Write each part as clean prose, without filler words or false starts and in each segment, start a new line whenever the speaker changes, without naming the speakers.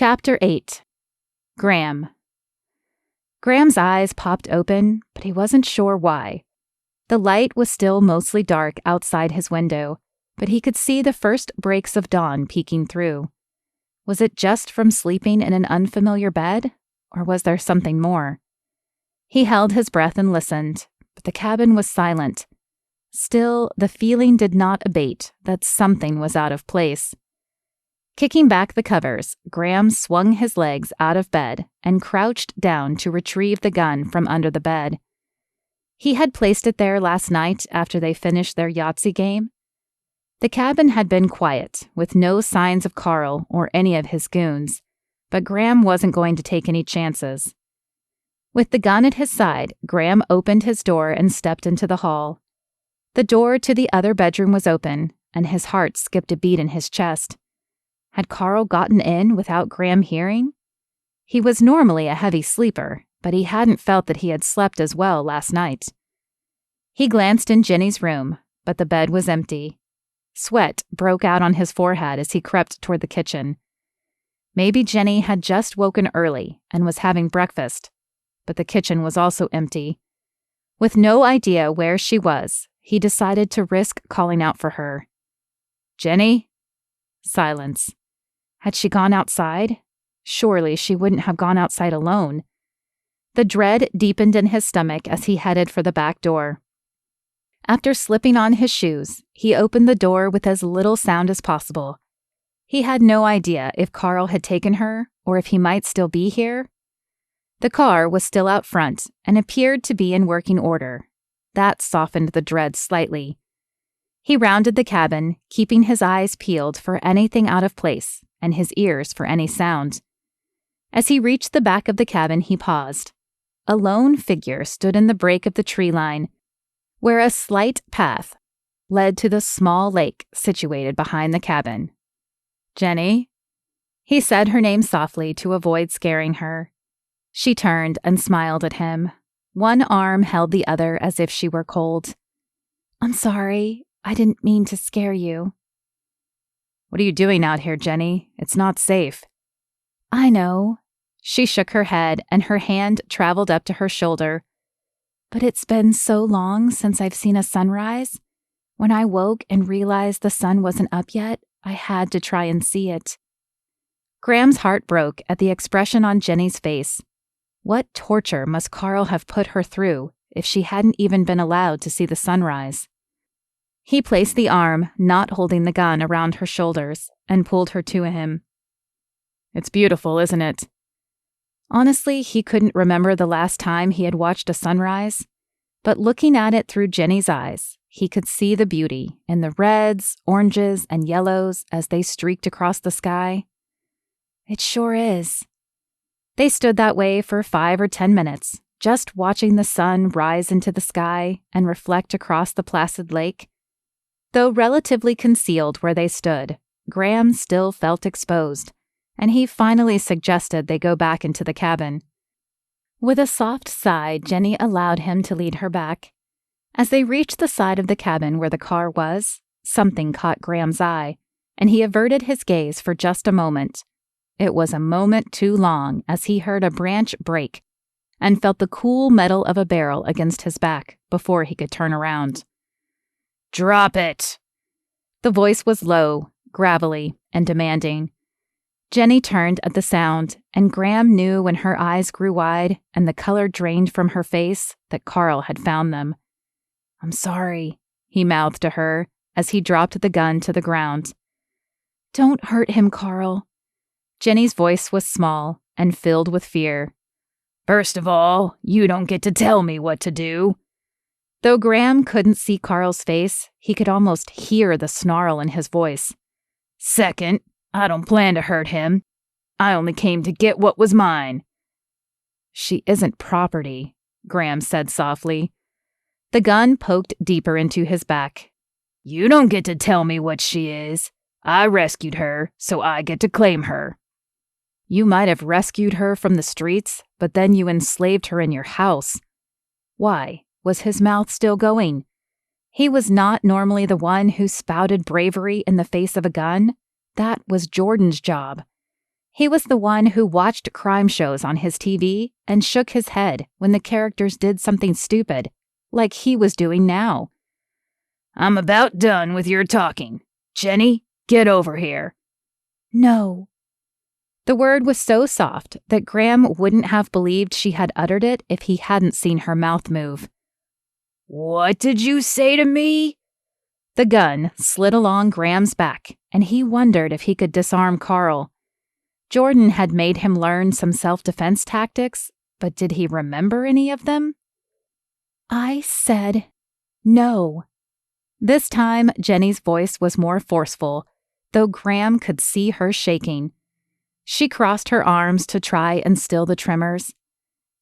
Chapter 8. Graham. Graham's eyes popped open, but he wasn't sure why. The light was still mostly dark outside his window, but he could see the first breaks of dawn peeking through. Was it just from sleeping in an unfamiliar bed, or was there something more? He held his breath and listened, but the cabin was silent. Still, the feeling did not abate that something was out of place. Kicking back the covers, Graham swung his legs out of bed and crouched down to retrieve the gun from under the bed. He had placed it there last night after they finished their Yahtzee game. The cabin had been quiet, with no signs of Carl or any of his goons, but Graham wasn't going to take any chances. With the gun at his side, Graham opened his door and stepped into the hall. The door to the other bedroom was open, and his heart skipped a beat in his chest. Had Carl gotten in without Graham hearing? He was normally a heavy sleeper, but he hadn't felt that he had slept as well last night. He glanced in Ginny's room, but the bed was empty. Sweat broke out on his forehead as he crept toward the kitchen. Maybe Ginny had just woken early and was having breakfast, but the kitchen was also empty. With no idea where she was, he decided to risk calling out for her. "Ginny?" Silence. Had she gone outside? Surely she wouldn't have gone outside alone. The dread deepened in his stomach as he headed for the back door. After slipping on his shoes, he opened the door with as little sound as possible. He had no idea if Carl had taken her or if he might still be here. The car was still out front and appeared to be in working order. That softened the dread slightly. He rounded the cabin, keeping his eyes peeled for anything out of place and his ears for any sound. As he reached the back of the cabin, he paused. A lone figure stood in the break of the tree line, where a slight path led to the small lake situated behind the cabin. "Jenny?" He said her name softly to avoid scaring her. She turned and smiled at him. One arm held the other as if she were cold. "I'm sorry. I didn't mean to scare you." "What are you doing out here, Jenny? It's not safe." "I know." She shook her head and her hand traveled up to her shoulder. "But it's been so long since I've seen a sunrise. When I woke and realized the sun wasn't up yet, I had to try and see it." Graham's heart broke at the expression on Jenny's face. What torture must Carl have put her through if she hadn't even been allowed to see the sunrise? He placed the arm, not holding the gun, around her shoulders and pulled her to him. "It's beautiful, isn't it?" Honestly, he couldn't remember the last time he had watched a sunrise, but looking at it through Jenny's eyes, he could see the beauty in the reds, oranges, and yellows as they streaked across the sky. "It sure is." They stood that way for 5 or 10 minutes, just watching the sun rise into the sky and reflect across the placid lake. Though relatively concealed where they stood, Graham still felt exposed, and he finally suggested they go back into the cabin. With a soft sigh, Jenny allowed him to lead her back. As they reached the side of the cabin where the car was, something caught Graham's eye, and he averted his gaze for just a moment. It was a moment too long as he heard a branch break and felt the cool metal of a barrel against his back before he could turn around. "Drop it!" The voice was low, gravelly, and demanding. Jenny turned at the sound, and Graham knew when her eyes grew wide and the color drained from her face that Carl had found them. "I'm sorry," he mouthed to her as he dropped the gun to the ground. "Don't hurt him, Carl." Jenny's voice was small and filled with fear. "First of all, you don't get to tell me what to do." Though Graham couldn't see Carl's face, he could almost hear the snarl in his voice. "Second, I don't plan to hurt him. I only came to get what was mine." "She isn't property," Graham said softly. The gun poked deeper into his back. "You don't get to tell me what she is. I rescued her, so I get to claim her." "You might have rescued her from the streets, but then you enslaved her in your house." Why? Was his mouth still going? He was not normally the one who spouted bravery in the face of a gun. That was Jordan's job. He was the one who watched crime shows on his TV and shook his head when the characters did something stupid, like he was doing now. "I'm about done with your talking. Jenny, get over here." "No." The word was so soft that Graham wouldn't have believed she had uttered it if he hadn't seen her mouth move. "What did you say to me?" The gun slid along Graham's back, and he wondered if he could disarm Carl. Jordan had made him learn some self-defense tactics, but did he remember any of them? "I said no." This time, Jenny's voice was more forceful, though Graham could see her shaking. She crossed her arms to try and still the tremors.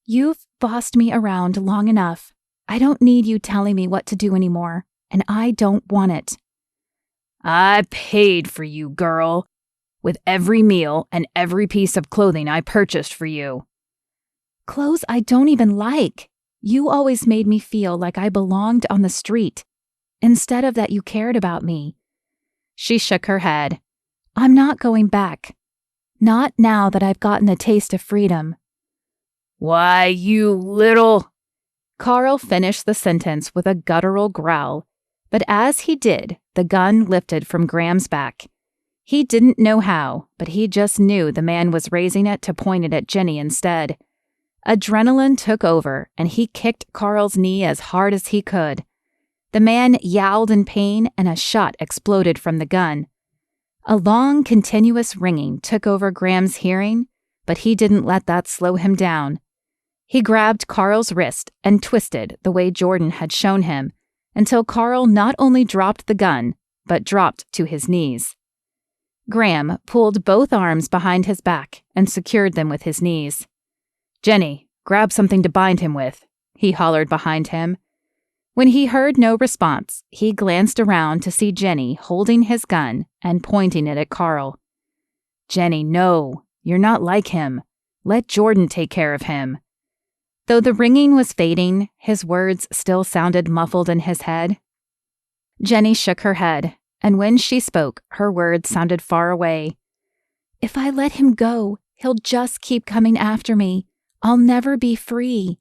"You've bossed me around long enough. I don't need you telling me what to do anymore, and I don't want it." "I paid for you, girl, with every meal and every piece of clothing I purchased for you." "Clothes I don't even like. You always made me feel like I belonged on the street, instead of that you cared about me." She shook her head. "I'm not going back. Not now that I've gotten a taste of freedom." "Why, you little—" Carl finished the sentence with a guttural growl, but as he did, the gun lifted from Graham's back. He didn't know how, but he just knew the man was raising it to point it at Jenny instead. Adrenaline took over, and he kicked Carl's knee as hard as he could. The man yowled in pain, and a shot exploded from the gun. A long, continuous ringing took over Graham's hearing, but he didn't let that slow him down. He grabbed Carl's wrist and twisted the way Jordan had shown him, until Carl not only dropped the gun, but dropped to his knees. Graham pulled both arms behind his back and secured them with his knees. "Jenny, grab something to bind him with," he hollered behind him. When he heard no response, he glanced around to see Jenny holding his gun and pointing it at Carl. "Jenny, no, you're not like him. Let Jordan take care of him." Though the ringing was fading, his words still sounded muffled in his head. Jenny shook her head, and when she spoke, her words sounded far away. "If I let him go, he'll just keep coming after me. I'll never be free."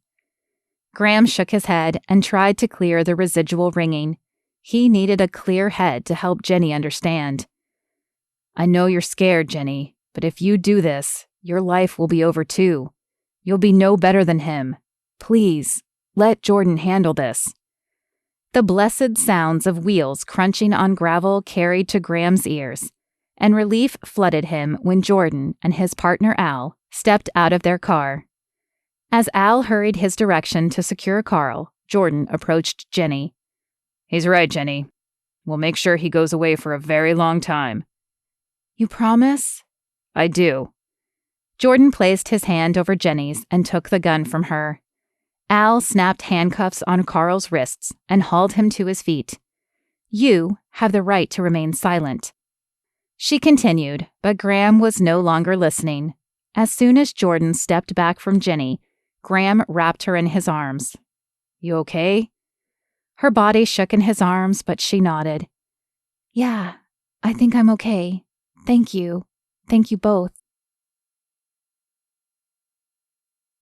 Graham shook his head and tried to clear the residual ringing. He needed a clear head to help Jenny understand. "I know you're scared, Jenny, but if you do this, your life will be over too. You'll be no better than him. Please, let Jordan handle this." The blessed sounds of wheels crunching on gravel carried to Graham's ears, and relief flooded him when Jordan and his partner Al stepped out of their car. As Al hurried his direction to secure Carl, Jordan approached Jenny. "He's right, Jenny. We'll make sure he goes away for a very long time." "You promise?" "I do." Jordan placed his hand over Jenny's and took the gun from her. Al snapped handcuffs on Carl's wrists and hauled him to his feet. "You have the right to remain silent." She continued, but Graham was no longer listening. As soon as Jordan stepped back from Jenny, Graham wrapped her in his arms. "You okay?" Her body shook in his arms, but she nodded. "Yeah, I think I'm okay. Thank you. Thank you both."